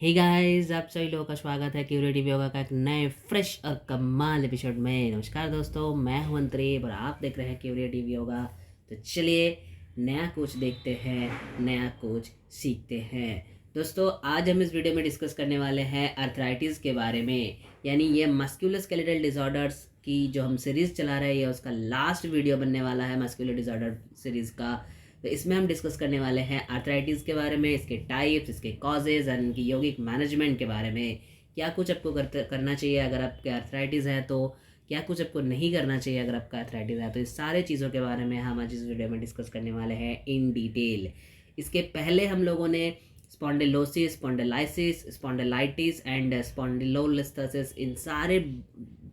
Hey guys, आप सभी लोगों का स्वागत है क्यूरेटिव योगा का एक नए फ्रेश और कमाल एपिसोड में। नमस्कार दोस्तों, मैं हूं अंतरीप और आप देख रहे हैं क्यूरेटिव योगा। तो चलिए नया कुछ देखते हैं, नया कुछ सीखते हैं। दोस्तों, आज हम इस वीडियो में डिस्कस करने वाले हैं अर्थराइटिस के बारे में। यानी ये मस्कुलोस्केलेटल डिसऑर्डर्स की जो हम सीरीज़ चला रहे हैं, ये उसका लास्ट वीडियो बनने वाला है मस्कुलर डिसऑर्डर सीरीज़ का। तो इसमें हम डिस्कस करने वाले हैं आर्थराइटिस के बारे में, इसके टाइप्स, इसके कॉजेज़ और इनकी यौगिक मैनेजमेंट के बारे में। क्या कुछ आपको करना चाहिए अगर आपके आर्थराइटिस है, तो क्या कुछ आपको नहीं करना चाहिए अगर आपका आर्थराइटिस है। तो इस सारे चीज़ों के बारे में हम आज इस वीडियो में डिस्कस करने वाले हैं इन डिटेल। इसके पहले हम लोगों ने spondylosis, spondylosis, spondylitis and spondylolisthesis, इन सारे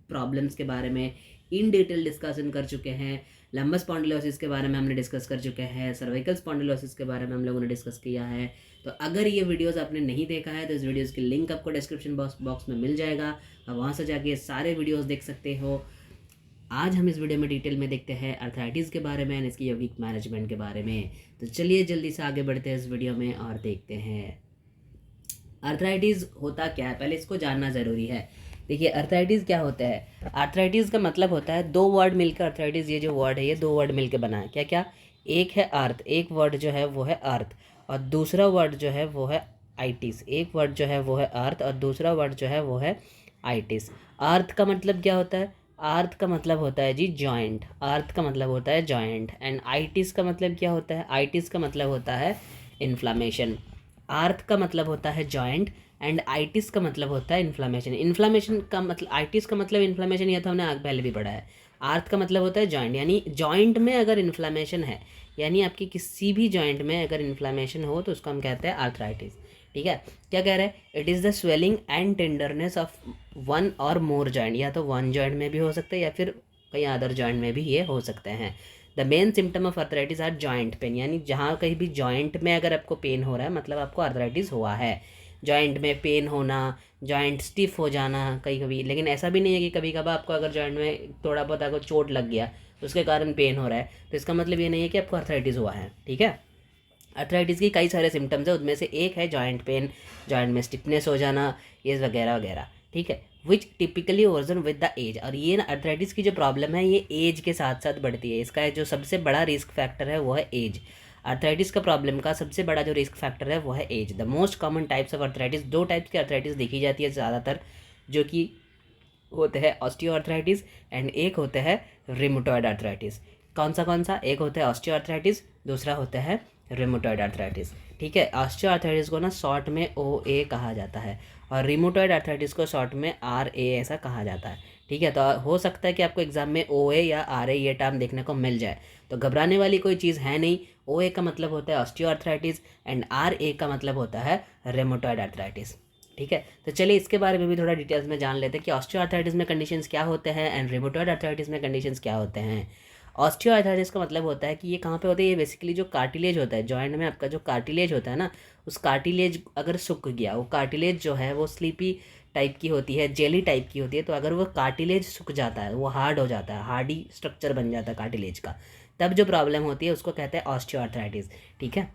प्रॉब्लम्स के बारे में इन डिटेल डिस्कशन कर चुके हैं। लंबस स्पॉन्डिलोसिस के बारे में हमने डिस्कस कर चुके हैं। सर्वाइकल स्पॉन्डिलोसिस के बारे में हम लोगों ने डिस्कस किया है। तो अगर ये वीडियोस आपने नहीं देखा है तो इस वीडियोस की लिंक आपको डिस्क्रिप्शन बॉक्स में मिल जाएगा, आप वहाँ से जाके सारे वीडियोस देख सकते हो। आज हम इस वीडियो में डिटेल में देखते हैं अर्थराइटिस के बारे में और इसकी यौगिक मैनेजमेंट के बारे में। तो चलिए जल्दी से आगे बढ़ते हैं इस वीडियो में और देखते हैं अर्थराइटिस होता क्या है। पहले इसको जानना ज़रूरी है। देखिए, अर्थराइटिस क्या होता है। अर्थराइटिस का मतलब होता है दो वर्ड मिलकर अर्थराइटिस, ये जो वर्ड है ये दो वर्ड मिलकर बना है। क्या क्या? एक है अर्थ, एक वर्ड जो है वो है अर्थ, और दूसरा वर्ड जो है वो है आइटिस। एक वर्ड जो है वो है अर्थ और दूसरा वर्ड जो है वो है आइटिस। अर्थ का मतलब क्या होता है? अर्थ का मतलब होता है जी जॉइंट। अर्थ का मतलब होता है जॉइंट। एंड आइटिस का मतलब क्या होता है? आइटिस का मतलब होता है इन्फ्लामेशन। आर्थ का मतलब होता है जॉइंट एंड आइटिस का मतलब होता है इन्फ्लामेशन। इन्फ्लामेशन का मतलब, आइटिस का मतलब इन्फ्लामेशन, यह तो हमने आगे पहले भी पढ़ा है। आर्थ का मतलब होता है जॉइंट, यानी जॉइंट में अगर इन्फ्लामेशन है, यानी आपकी किसी भी जॉइंट में अगर इन्फ्लामेशन हो तो उसको हम कहते हैं आर्थराइटिस। ठीक है, क्या कह रहे हैं? It is the swelling and tenderness of one और मोर जॉइंट। या तो वन जॉइंट में भी हो सकता है या फिर कई अदर जॉइंट में भी ये हो सकते हैं। The main symptom of arthritis are joint pain, यानी जहाँ कहीं भी जॉइंट में अगर आपको पेन हो रहा है मतलब आपको अर्थराइटिस हुआ है। जॉइंट में पेन होना, जॉइंट स्टिफ हो जाना कहीं कभी, लेकिन ऐसा भी नहीं है कि कभी कभार आपको अगर जॉइंट में थोड़ा बहुत अगर चोट लग गया उसके कारण पेन हो रहा है, तो इसका मतलब ये नहीं है कि आपको अर्थराइटिस हुआ है। ठीक है, अर्थराइटिस की कई सारे सिम्टम्स है, उनमें से एक है जॉइंट पेन, जॉइंट में स्टिफनेस हो जाना, ये वगैरह वगैरह। ठीक है, which typically worsen with the age. और ये ना अर्थराइटिस की जो प्रॉब्लम है ये एज के साथ साथ बढ़ती है। इसका जो सबसे बड़ा रिस्क फैक्टर है वो है एज। अर्थराइटिस का प्रॉब्लम का सबसे बड़ा जो रिस्क फैक्टर है वो है age. The most common types of arthritis, दो टाइप्स की अर्थराइटिस देखी जाती है ज़्यादातर, जो कि होते हैं ऑस्टियो अर्थराइटिस एंड एक होते हैं रिमोटॉयड अर्थराइटिस। कौन सा? एक होता है ऑस्टियो अर्थराइटिस, दूसरा होता है रिमोटॉयड अर्थराइटिस। ठीक है, ऑस्टियो अर्थराइटिस को ना शॉर्ट में OA कहा जाता है और रिमोटॉयड अर्थराइटिस को शॉर्ट में RA ऐसा कहा जाता है। ठीक है, तो हो सकता है कि आपको एग्जाम में OA या RA ये टर्म देखने को मिल जाए, तो घबराने वाली कोई चीज़ है नहीं। OA का मतलब होता है ऑस्टियो अर्थराइटिस एंड RA का मतलब होता है रिमोटॉयड अर्थराइटिस। ठीक है, तो चलिए इसके बारे में भी थोड़ा डिटेल्स में जान लेते हैं कि ऑस्टियो अर्थराइटिस में कंडीशंस क्या होते हैं एंड रिमोटॉयड अर्थराइटिस में कंडीशंस क्या होते हैं। ऑस्टियो अर्थराइटिस का मतलब होता है कि ये कहाँ पे होता है? ये बेसिकली जो कार्टिलेज होता है जॉइंट में, आपका जो कार्टिलेज होता है ना, उस कार्टिलेज अगर सूख गया, वो कार्टिलेज जो है वो स्लीपी टाइप की होती है, जेली टाइप की होती है, तो अगर वो कार्टिलेज सूख जाता है, वो हार्ड हो जाता है, हार्डी स्ट्रक्चर बन जाता है कार्टिलेज का, तब जो प्रॉब्लम होती है उसको कहते हैं ऑस्टियो अर्थराइटिस। ठीक है,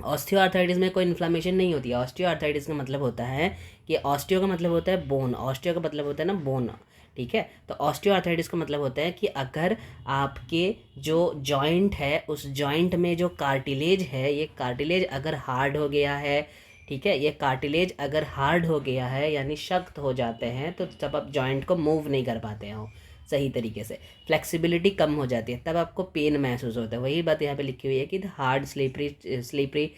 ऑस्टियो आर्थराइटिस में कोई इन्फ्लामेशन नहीं होती है। ऑस्टियो आर्थराइटिस का मतलब होता है कि ऑस्टियो का मतलब होता है बोन, ऑस्टियो का मतलब होता है ना बोन। ठीक है, तो ऑस्टियो आर्थराइटिस का मतलब होता है कि अगर आपके जो जॉइंट है उस जॉइंट में जो कार्टिलेज है, ये कार्टिलेज अगर हार्ड हो गया है, ठीक है, ये कार्टिलेज अगर हार्ड हो गया है यानी सख्त हो जाते हैं, तो तब आप जॉइंट को मूव नहीं कर पाते हो सही तरीके से, फ्लेक्सिबिलिटी कम हो जाती है, तब आपको पेन महसूस होता है। वही बात यहाँ पे लिखी हुई है कि the hard slippery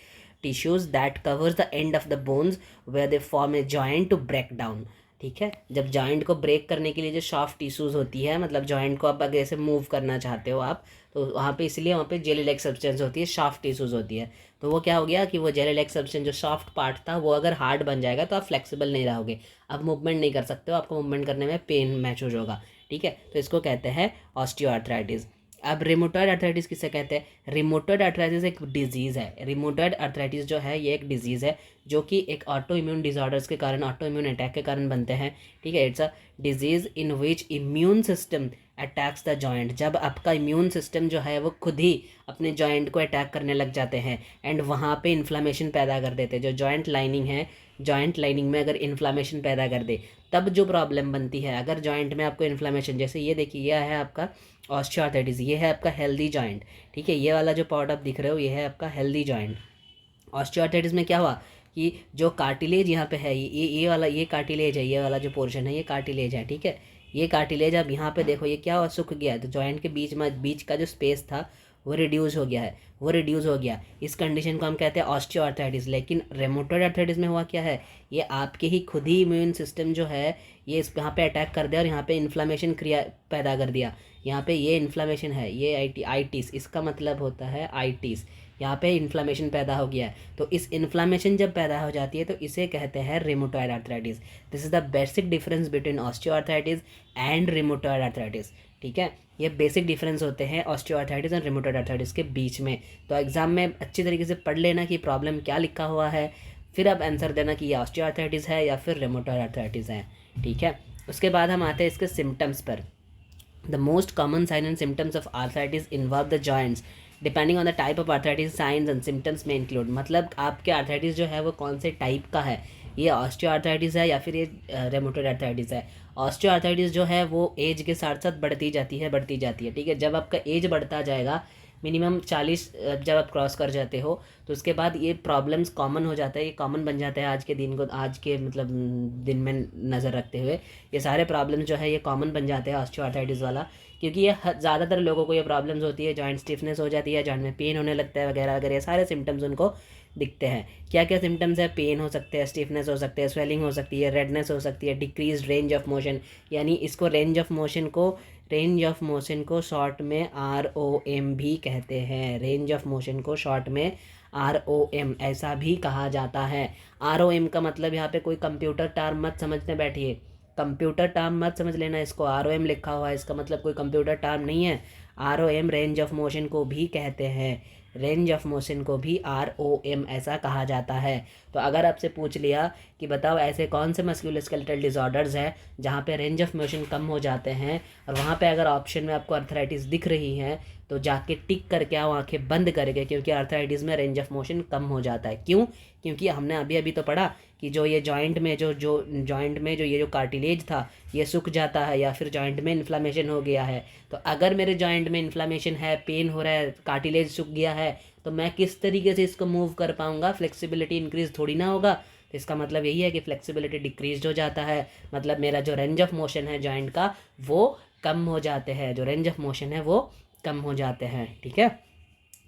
tissues that covers the end of the bones where they form a joint to break down. ठीक है, जब जॉइंट को ब्रेक करने के लिए जो सॉफ्ट टिश्यूज होती है, मतलब जॉइंट को आप अगर ऐसे मूव करना चाहते हो आप, तो वहाँ पे इसलिए वहाँ पे जेली लाइक सब्सटेंस होती है, सॉफ्ट टिश्यूज होती है। तो वो क्या हो गया कि वो जेली लाइक सब्सटेंस जो सॉफ्ट पार्ट था वो अगर हार्ड बन जाएगा तो आप फ्लेक्सिबल नहीं रहोगे, आप मूवमेंट नहीं कर सकते हो, आपको मूवमेंट करने में पेन महसूस होगा। ठीक है, तो इसको कहते हैं ऑस्टियो आर्थराइटिस। अब रिमोटॉयड अर्थराइटिस किसे कहते हैं? रिमोटॉयड अर्थराइटिस एक डिजीज़ है। रिमोटॉयड अर्थराइटिस जो है ये एक डिजीज़ है जो कि एक ऑटो इम्यून डिसऑर्डर्स के कारण, ऑटो इम्यून अटैक के कारण बनते हैं। ठीक है, it's a disease in which immune system attacks the joint. जब आपका इम्यून सिस्टम जो है वो खुद ही अपने जॉइंट को अटैक करने लग जाते हैं एंड वहाँ पे इन्फ्लामेशन पैदा कर देते हैं। जो जॉइंट लाइनिंग है, जॉइंट लाइनिंग में अगर इन्फ्लामेशन पैदा कर दे, तब जो प्रॉब्लम बनती है, अगर जॉइंट में आपको इन्फ्लामेशन, जैसे ये देखिए यह है आपका ऑस्टियोआर्थराइटिस, ये है आपका हेल्दी जॉइंट, ठीक है, ये वाला जो पार्ट आप दिख रहे हो ये है आपका हेल्दी जॉइंट। ऑस्टियोआर्थराइटिस में क्या हुआ कि जो कार्टिलेज यहाँ पे है, ये वाला, ये कार्टिलेज है, ये वाला जो पोर्शन है ये कार्टिलेज है, ठीक है, ये कार्टिलेज अब यहाँ पे देखो ये क्या हुआ, सूख गया है, तो जॉइंट के बीच का जो स्पेस था वो रिड्यूस हो गया है, वो रिड्यूस हो गया। इस कंडीशन को हम कहते हैं ऑस्टियोआर्थराइटिस। लेकिन रेमोटॉइड आर्थराइटिस में हुआ क्या है, ये आपके ही खुद ही इम्यून सिस्टम जो है ये इस यहाँ पे अटैक कर दिया और यहाँ पे इन्फ्लामेशन क्रिया पैदा कर दिया। यहाँ पे ये इन्फ्लामेशन है, ये आइटिस, इसका मतलब होता है आइटिस, यहाँ पे इन्फ्लामेशन पैदा हो गया है। तो इस इन्फ्लामेशन जब पैदा हो जाती है तो इसे कहते हैं rheumatoid arthritis. This is the basic difference between osteoarthritis and rheumatoid arthritis, ठीक है, ये बेसिक डिफरेंस होते हैं ऑस्टियोआर्थराइटिस और रेमोटॉइड आर्थराइटिस के बीच में। तो एग्जाम में अच्छी तरीके से पढ़ लेना कि प्रॉब्लम क्या लिखा हुआ है, फिर अब आंसर देना कि ये ऑस्टियोआर्थराइटिस है या फिर रेमोटॉइड आर्थराइटिस है, ठीक है। उसके बाद हम आते हैं इसके सिम्टम्स पर। The most common sign and symptoms of arthritis involve the joints depending on the type of arthritis. Signs and symptoms में इंक्लूड, मतलब आपके आर्थराइटिस जो है वो कौन से टाइप का है, ये ऑस्टियोआर्थराइटिस है या फिर ये रेमोटॉइड आर्थराइटिस है। ऑस्टियोआर्थराइटिस जो है वो एज के साथ साथ बढ़ती जाती है, ठीक है। जब आपका एज बढ़ता जाएगा, मिनिमम 40 जब आप क्रॉस कर जाते हो तो उसके बाद ये प्रॉब्लम्स कॉमन हो जाता है, ये कॉमन बन जाता है आज के दिन को, आज के मतलब दिन में नज़र रखते हुए ये सारे प्रॉब्लम्स जो है ये कॉमन बन जाते हैं ऑस्टियोआर्थराइटिस वाला, क्योंकि ये ज़्यादातर लोगों को ये प्रॉब्लम्स होती है, जॉइंट स्टिफनेस हो जाती है, जॉइंट में पेन होने लगता है वगैरह वगैरह, ये सारे सिम्टम्स उनको दिखते हैं। क्या क्या सिम्टम्स है, पेन हो सकते हैं, स्टिफनेस हो सकते हैं, स्वेलिंग हो सकती है, रेडनेस हो सकती है, डिक्रीज रेंज ऑफ मोशन, यानी इसको रेंज ऑफ मोशन को शॉर्ट में ROM भी कहते हैं, रेंज ऑफ मोशन को शॉर्ट में ROM ऐसा भी कहा जाता है। ROM का मतलब यहाँ पे कोई कंप्यूटर टर्म मत समझने बैठिए, कंप्यूटर टर्म मत समझ लेना, इसको ROM लिखा हुआ है, इसका मतलब कोई कंप्यूटर टर्म नहीं है। ROM रेंज ऑफ मोशन को भी कहते हैं, रेंज ऑफ मोशन को भी ROM ऐसा कहा जाता है। तो अगर आपसे पूछ लिया कि बताओ ऐसे कौन से मस्कुलोस्केलेटल डिसऑर्डर्स हैं जहाँ पे रेंज ऑफ मोशन कम हो जाते हैं, और वहाँ पे अगर ऑप्शन में आपको आर्थराइटिस दिख रही है तो जाके टिक करके आओ आंखें बंद करके, क्योंकि आर्थराइटिस में रेंज ऑफ मोशन कम हो जाता है। क्यों? क्योंकि हमने अभी अभी तो पढ़ा कि जो ये जॉइंट में जो ये जो कार्टिलेज था ये सूख जाता है या फिर जॉइंट में इन्फ्लामेशन हो गया है। तो अगर मेरे जॉइंट में इन्फ्लामेशन है, पेन हो रहा है, कार्टिलेज सूख गया है, तो मैं किस तरीके से इसको मूव कर पाऊँगा, फ्लेक्सिबिलिटी इंक्रीज थोड़ी ना होगा। तो इसका मतलब यही है कि फ्लेक्सिबिलिटी डिक्रीज हो जाता है, मतलब मेरा जो रेंज ऑफ मोशन है जॉइंट का वो कम हो जाते हैं, जो रेंज ऑफ मोशन है वो कम हो जाते हैं, ठीक है।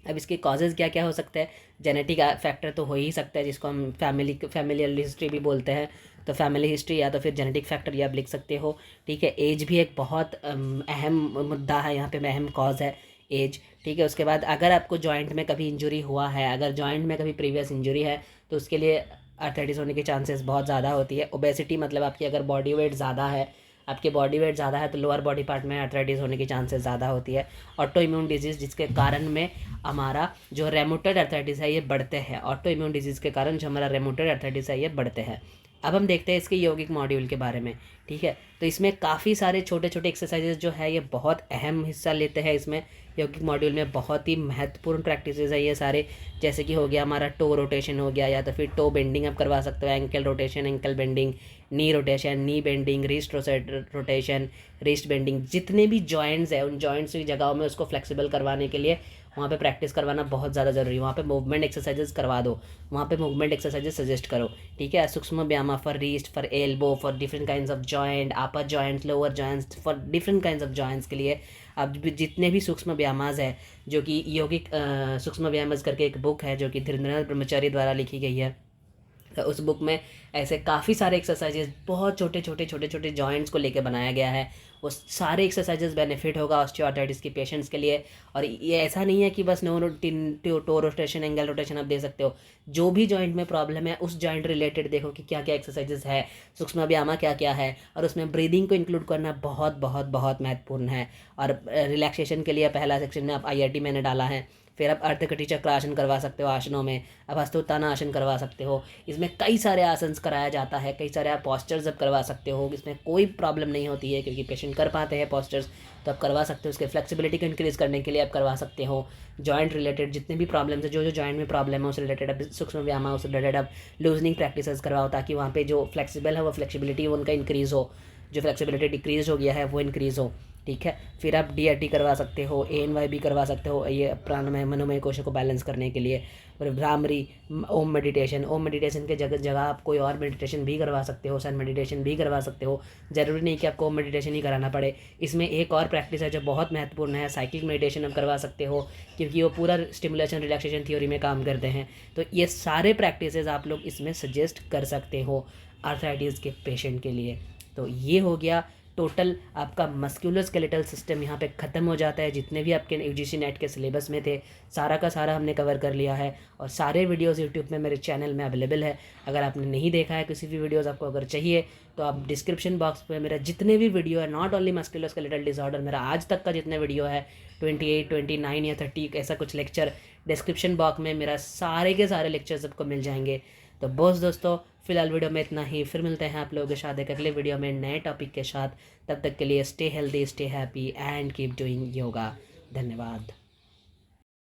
अब इसके कॉजेज़ क्या क्या हो सकते हैं, जेनेटिक फैक्टर तो हो ही सकता है, जिसको हम फैमिलियल हिस्ट्री भी बोलते हैं, तो फैमिली हिस्ट्री या तो फिर जेनेटिक फैक्टर ये आप लिख सकते हो, ठीक है। एज भी एक बहुत अहम मुद्दा है, यहाँ पे अहम कॉज है एज, ठीक है। उसके बाद अगर आपको जॉइंट में कभी इंजरी हुआ है, अगर जॉइंट में कभी प्रीवियस इंजरी है तो उसके लिए आर्थराइटिस होने के चांसेस बहुत ज़्यादा होती है। ओबेसिटी मतलब आपकी अगर बॉडी वेट ज़्यादा है, आपके बॉडी वेट ज़्यादा है तो लोअर बॉडी पार्ट में आर्थराइटिस होने की चांसेस ज़्यादा होती है। ऑटो इम्यून डिजीज़ जिसके कारण में हमारा जो रेमोटॉइड आर्थराइटिस है ये बढ़ते हैं, ऑटो इम्यून डिजीज़ के कारण जो हमारा रेमोटॉइड आर्थराइटिस है ये बढ़ते हैं। अब हम देखते हैं इसके यौगिक मॉड्यूल के बारे में, ठीक है। तो इसमें काफ़ी सारे छोटे छोटे एक्सरसाइजेज जो है ये बहुत अहम हिस्सा लेते हैं, इसमें यौगिक मॉड्यूल में बहुत ही महत्वपूर्ण प्रैक्टिसेस है ये सारे, जैसे कि हो गया हमारा टो रोटेशन हो गया, या तो फिर टो बेंडिंग आप करवा सकते हो, ankle rotation, ankle bending, knee rotation, knee bending, wrist rotation, wrist bending, जितने भी जॉइंट्स है उन जॉइंट्स की जगहों में उसको फ्लेक्सिबल करवाने के लिए वहाँ पे प्रैक्टिस करवाना बहुत ज़्यादा ज़रूरी है। वहाँ पे मूवमेंट एक्सरसाइजेस करवा दो, वहाँ पे मूवमेंट एक्सरसाइजेस सजेस्ट करो, ठीक है। सूक्ष्म व्यायाम for wrist, for elbow, for different kinds of joint, upper joints, lower joints, for different kinds of joints के लिए अब जितने भी सूक्ष्म व्यायामास है, जो कि यौगिक सूक्ष्म व्यायाम करके एक बुक है जो कि धीरेन्द्रनाथ ब्रह्मचारी द्वारा लिखी गई है, तो उस बुक में ऐसे काफ़ी सारे एक्सरसाइजेज बहुत छोटे छोटे जॉइंट्स को लेकर बनाया गया है। वो सारे एक्सरसाइजेज बेनिफिट होगा ऑस्टियोआर्थराइटिस के पेशेंट्स के लिए। और ये ऐसा नहीं है कि बस टो रोटेशन, एंगल रोटेशन आप दे सकते हो, जो भी जॉइंट में प्रॉब्लम है उस जॉइंट रिलेटेड देखो कि क्या क्या एक्सरसाइजेज है, सूक्ष्म व्यायाम क्या क्या है, और उसमें ब्रीदिंग को इंक्लूड करना बहुत बहुत बहुत महत्वपूर्ण है। और रिलैक्सेशन के लिए पहला सेक्शन में आप IRT मैंने डाला है, फिर आप अर्धकटी चक्र आसन करवा सकते हो आसनों में, आप हस्तोत्थान आसन करवा सकते हो। इसमें कई सारे आसन कराया जाता है, कई सारे आप पॉस्चर्स अब करवा सकते हो, इसमें कोई प्रॉब्लम नहीं होती है क्योंकि पेशेंट कर पाते हैं पॉस्चर्स, तो आप करवा सकते हो। उसके फ्लेक्सिबिलिटी को इंक्रीज़ करने के लिए आप करवा सकते हो। जॉइंट रिलेटेड जितने भी प्रॉब्लम्स है, जो जॉइंट में प्रॉब्लम है उस रिलेटेड आप सूक्ष्म व्यायाम उससे रिलेटेड आप लूजनिंग प्रैक्टिसेस करवाओ, ताकि वहाँ पे जो फ्लेक्सिबल है वो फ्लेक्सिबिलिटी उनका इंक्रीज़ हो, जो फ्लेक्सिबिलिटी डिक्रीज़ हो गया है वो इंक्रीज़ हो। ठीक है, फिर आप DRT करवा सकते हो, ANY भी करवा सकते हो, ये प्राणमय मनोमय कोशों को बैलेंस करने के लिए। और भ्रामरी, ओम मेडिटेशन के जगह आप कोई और मेडिटेशन भी करवा सकते हो, सन मेडिटेशन भी करवा सकते हो। ज़रूरी नहीं कि आपको ओम मेडिटेशन ही कराना पड़े। इसमें एक और प्रैक्टिस है जो बहुत महत्वपूर्ण है, साइक्लिक मेडिटेशन आप करवा सकते हो, क्योंकि वो पूरा स्टिमुलेशन रिलैक्सेशन थ्योरी में काम करते हैं। तो ये सारे प्रैक्टिसेस आप लोग इसमें सजेस्ट कर सकते हो आर्थराइटिस के पेशेंट के लिए। तो ये हो गया टोटल आपका मस्कुलोस्केलेटल सिस्टम यहाँ पे ख़त्म हो जाता है। जितने भी आपके UGC नेट के सिलेबस में थे सारा का सारा हमने कवर कर लिया है, और सारे वीडियोस यूट्यूब में मेरे चैनल में अवेलेबल है। अगर आपने नहीं देखा है किसी भी वीडियोस आपको अगर चाहिए तो आप डिस्क्रिप्शन बॉक्स पे मेरा जितने भी वीडियो है, नॉट ओनली मस्कुलोस्केलेटल डिसऑर्डर, मेरा आज तक का जितने वीडियो है 28, 29 या 30 ऐसा कुछ लेक्चर, डिस्क्रिप्शन बॉक्स में मेरा सारे के सारे लेक्चर्स आपको मिल जाएंगे। तो बस दोस्तों, फिलहाल वीडियो में इतना ही, फिर मिलते हैं आप लोगों के साथ एक अगले वीडियो में नए टॉपिक के साथ। तब तक के लिए stay healthy, stay happy and keep doing yoga. धन्यवाद।